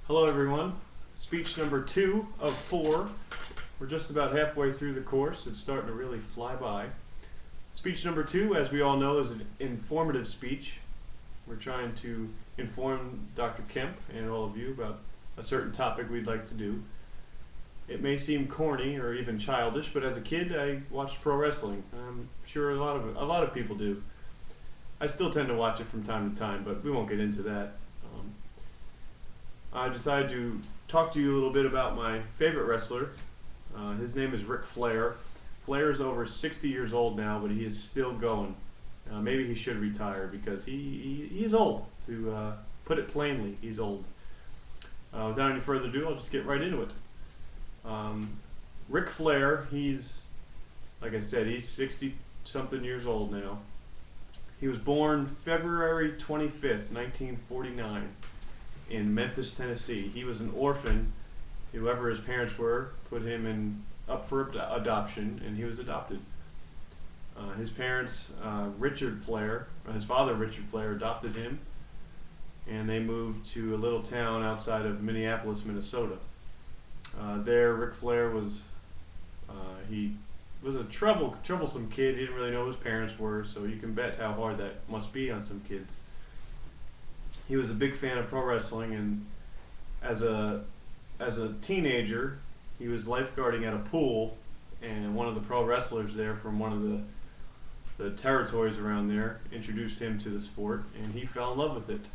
Hello everyone. Speech number 2 of 4. We're just about halfway through the course. It's starting to really fly by. Speech number 2, as we all know, is an informative speech. We're trying to inform Dr. Kemp and all of you about a certain topic we'd like to do. It may seem corny or even childish, but as a kid I watched pro wrestling. I'm sure a lot of people do. I still tend to watch it from time to time, but we won't get into that. I decided to talk to you a little bit about my favorite wrestler. His name is Ric Flair. Flair is over 60 years old now, but he is still going. Maybe he should retire because he's old. To put it plainly, he's old. Without any further ado, I'll just get right into it. Ric Flair, like I said, he's 60-something years old now. He was born February 25th, 1949. In Memphis, Tennessee. He was an orphan. Whoever his parents were put him up for adoption, and he was adopted. His parents, his father Richard Flair, adopted him, and they moved to a little town outside of Minneapolis, Minnesota. There, Ric Flair was a troublesome kid. He didn't really know who his parents were, so you can bet how hard that must be on some kids. He was a big fan of pro wrestling, and as a teenager, he was lifeguarding at a pool, and one of the pro wrestlers there from one of the territories around there introduced him to the sport, and he fell in love with it.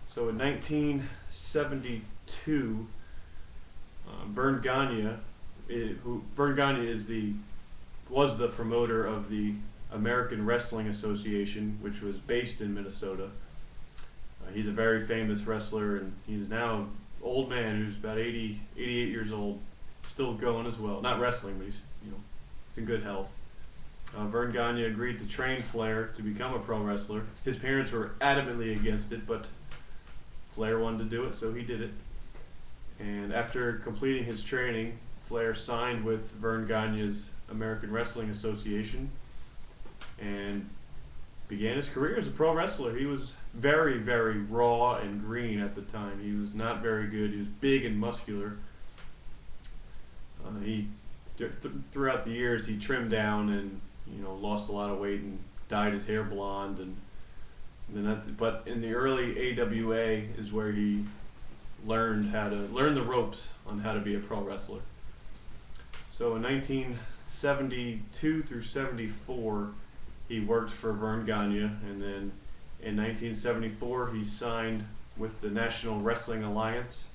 So in 1972, Verne Gagne was the promoter of the American Wrestling Association, which was based in Minnesota. He's a very famous wrestler, and he's now an old man who's about 88 years old, still going as well. Not wrestling, but he's in good health. Verne Gagne agreed to train Flair to become a pro wrestler. His parents were adamantly against it, but Flair wanted to do it, so he did it. And after completing his training, Flair signed with Verne Gagne's American Wrestling Association and began his career as a pro wrestler. He was very, very raw and green at the time. He was not very good. He was big and muscular. Throughout the years, he trimmed down and lost a lot of weight and dyed his hair blonde. But in the early AWA is where he learned the ropes on how to be a pro wrestler. So in 1972 through 74. He worked for Verne Gagne, and then in 1974 he signed with the National Wrestling Alliance.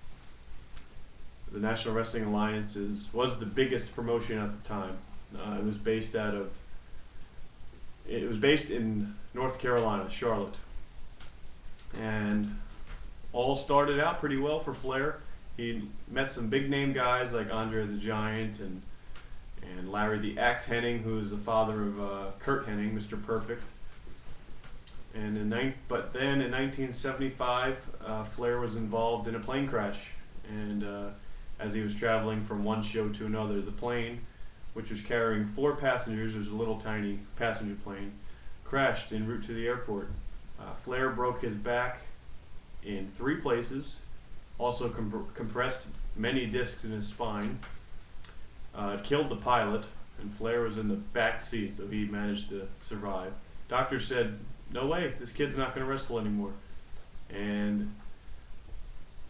The National Wrestling Alliance was the biggest promotion at the time. It was based in North Carolina, Charlotte, and all started out pretty well for Flair. He met some big name guys like Andre the Giant and Larry the Axe Hennig, who is the father of Kurt Hennig, Mr. Perfect. But then in 1975, Flair was involved in a plane crash, and as he was traveling from one show to another, the plane, which was carrying 4 passengers, it was a little tiny passenger plane, crashed en route to the airport. Flair broke his back in 3 places, also compressed many discs in his spine. It killed the pilot, and Flair was in the back seat, so he managed to survive. Doctors said, no way, this kid's not going to wrestle anymore. And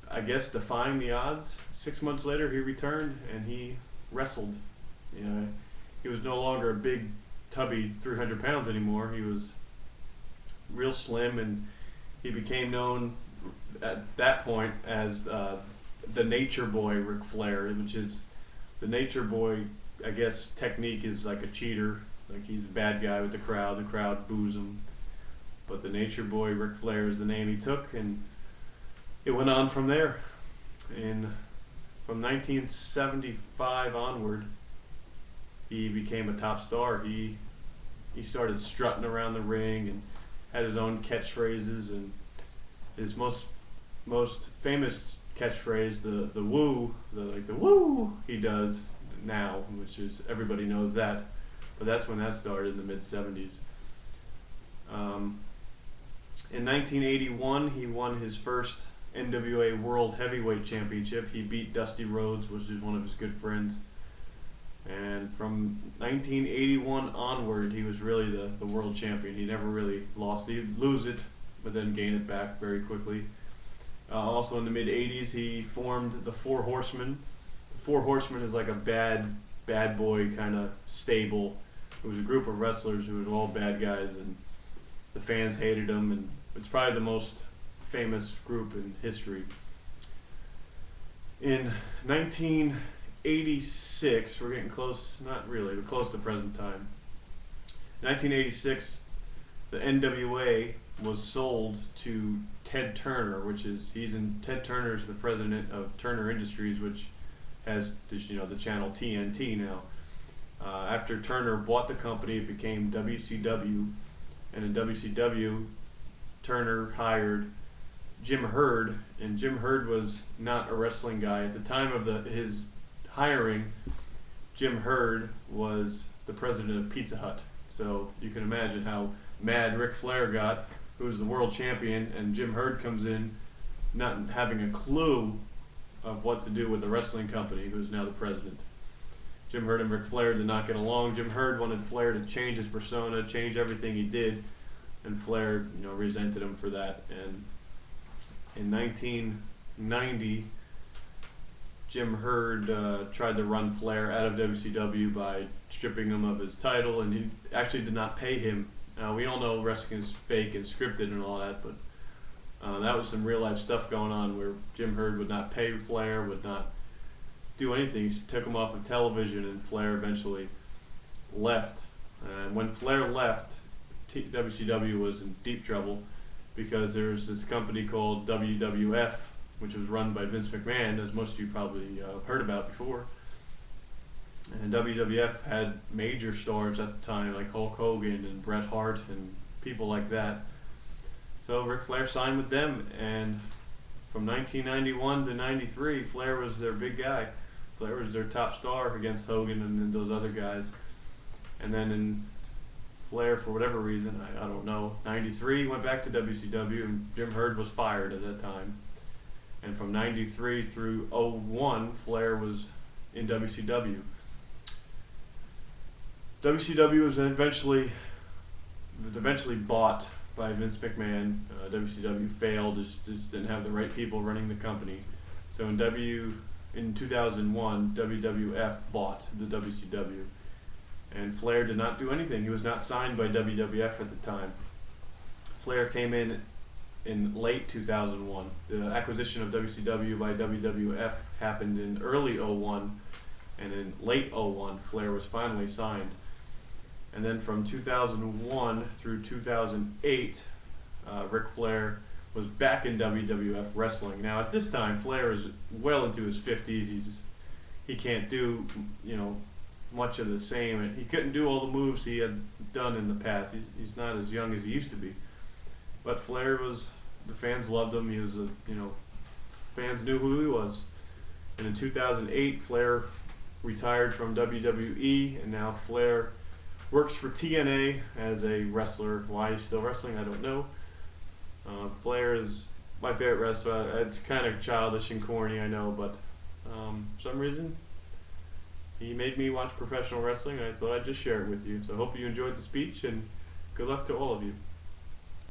I guess defying the odds, 6 months later he returned and he wrestled. He was no longer a big, tubby 300 pounds anymore. He was real slim, and he became known at that point as the Nature Boy Ric Flair, which is the Nature Boy, I guess, technique is like a cheater. Like, he's a bad guy with the crowd boos him. But the Nature Boy Ric Flair is the name he took, and it went on from there. And from 1975 onward, he became a top star. He started strutting around the ring and had his own catchphrases, and his most famous catchphrase, the woo, the woo he does now, which is, everybody knows that, but that's when that started in the mid-70s. In 1981, he won his first NWA World Heavyweight Championship. He beat Dusty Rhodes, which is one of his good friends. And from 1981 onward, he was really the world champion. He never really lost. He'd lose it, but then gain it back very quickly. Also in the mid-'80s, he formed the Four Horsemen. The Four Horsemen is like a bad boy kind of stable. It was a group of wrestlers who were all bad guys, and the fans hated them, and it's probably the most famous group in history. In 1986, we're getting close, not really, but close to present time. 1986, the NWA was sold to Ted Turner, Ted Turner is the president of Turner Industries, which has the channel TNT now. After Turner bought the company, it became WCW, and in WCW, Turner hired Jim Herd, and Jim Herd was not a wrestling guy. At the time of his hiring, Jim Herd was the president of Pizza Hut. So you can imagine how mad Ric Flair got, who was the world champion, and Jim Herd comes in not having a clue of what to do with the wrestling company, who's now the president. Jim Herd and Ric Flair did not get along. Jim Herd wanted Flair to change his persona, change everything he did, and Flair, resented him for that. And in 1990, Jim Herd tried to run Flair out of WCW by stripping him of his title, and he actually did not pay him. We all know wrestling is fake and scripted and all that, but that was some real life stuff going on where Jim Herd would not pay Flair, would not do anything. He took him off of television, and Flair eventually left. And when Flair left, WCW was in deep trouble because there was this company called WWF, which was run by Vince McMahon, as most of you probably heard about before. And WWF had major stars at the time, like Hulk Hogan and Bret Hart and people like that. So Ric Flair signed with them, and from 1991 to 93, Flair was their big guy. Flair was their top star against Hogan and those other guys. And then in Flair, for whatever reason, I don't know, 93 went back to WCW, and Jim Herd was fired at that time. And from 93 through 01, Flair was in WCW. WCW was eventually bought by Vince McMahon. WCW failed, just didn't have the right people running the company. So in 2001, WWF bought the WCW. And Flair did not do anything. He was not signed by WWF at the time. Flair came in late 2001. The acquisition of WCW by WWF happened in early 01, and in late 01, Flair was finally signed. And then from 2001 through 2008, Ric Flair was back in WWF wrestling. Now at this time, Flair is well into his 50s. He can't do much of the same, and he couldn't do all the moves he had done in the past. He's not as young as he used to be. But Flair the fans loved him. He was fans knew who he was. And in 2008, Flair retired from WWE, and now Flair works for TNA as a wrestler. Why he's still wrestling, I don't know. Flair is my favorite wrestler. It's kind of childish and corny, I know, but for some reason, he made me watch professional wrestling, and I thought I'd just share it with you. So I hope you enjoyed the speech, and good luck to all of you.